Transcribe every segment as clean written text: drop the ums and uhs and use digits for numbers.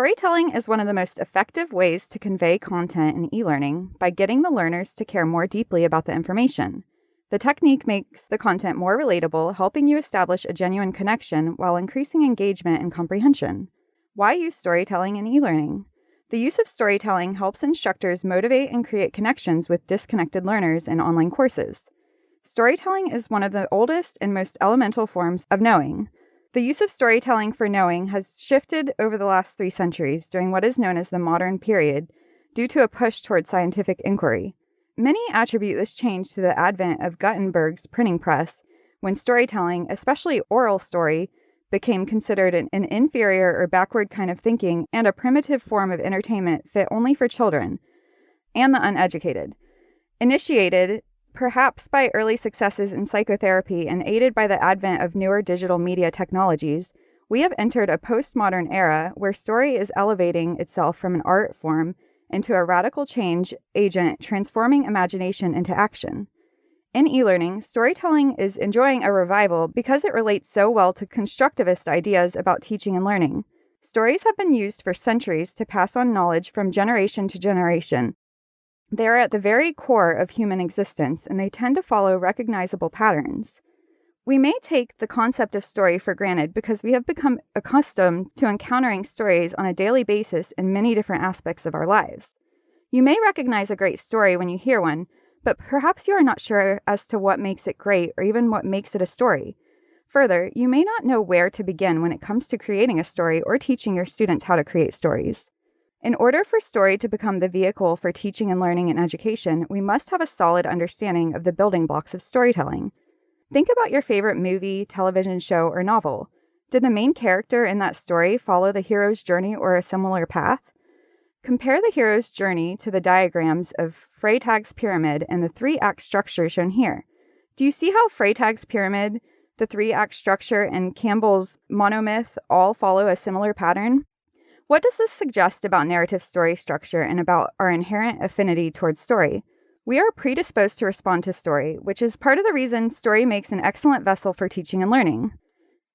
Storytelling is one of the most effective ways to convey content in e-learning by getting the learners to care more deeply about the information. The technique makes the content more relatable, helping you establish a genuine connection while increasing engagement and comprehension. Why use storytelling in e-learning? The use of storytelling helps instructors motivate and create connections with disconnected learners in online courses. Storytelling is one of the oldest and most elemental forms of knowing. The use of storytelling for knowing has shifted over the last 3 centuries during what is known as the modern period due to a push toward scientific inquiry. Many attribute this change to the advent of Gutenberg's printing press, when storytelling, especially oral story, became considered an inferior or backward kind of thinking and a primitive form of entertainment fit only for children and the uneducated. Initiated perhaps by early successes in psychotherapy and aided by the advent of newer digital media technologies, we have entered a postmodern era where story is elevating itself from an art form into a radical change agent transforming imagination into action. In e-learning, storytelling is enjoying a revival because it relates so well to constructivist ideas about teaching and learning. Stories have been used for centuries to pass on knowledge from generation to generation. They are at the very core of human existence, and they tend to follow recognizable patterns. We may take the concept of story for granted because we have become accustomed to encountering stories on a daily basis in many different aspects of our lives. You may recognize a great story when you hear one, but perhaps you are not sure as to what makes it great or even what makes it a story. Further, you may not know where to begin when it comes to creating a story or teaching your students how to create stories. In order for story to become the vehicle for teaching and learning and education, we must have a solid understanding of the building blocks of storytelling. Think about your favorite movie, television show, or novel. Did the main character in that story follow the hero's journey or a similar path? Compare the hero's journey to the diagrams of Freytag's pyramid and the 3-act structure shown here. Do you see how Freytag's pyramid, the 3-act structure, and Campbell's monomyth all follow a similar pattern? What does this suggest about narrative story structure and about our inherent affinity towards story? We are predisposed to respond to story, which is part of the reason story makes an excellent vessel for teaching and learning.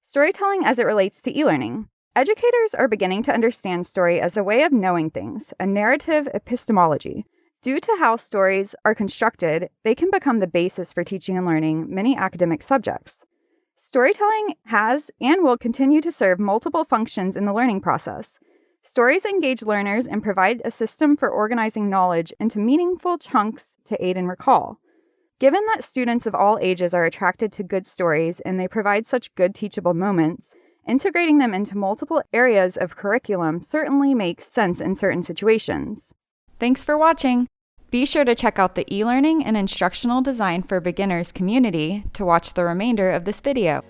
Storytelling as it relates to e-learning. Educators are beginning to understand story as a way of knowing things, a narrative epistemology. Due to how stories are constructed, they can become the basis for teaching and learning many academic subjects. Storytelling has and will continue to serve multiple functions in the learning process. Stories engage learners and provide a system for organizing knowledge into meaningful chunks to aid in recall. Given that students of all ages are attracted to good stories and they provide such good teachable moments, integrating them into multiple areas of curriculum certainly makes sense in certain situations. Thanks for watching! Be sure to check out the eLearning and Instructional Design for Beginners community to watch the remainder of this video.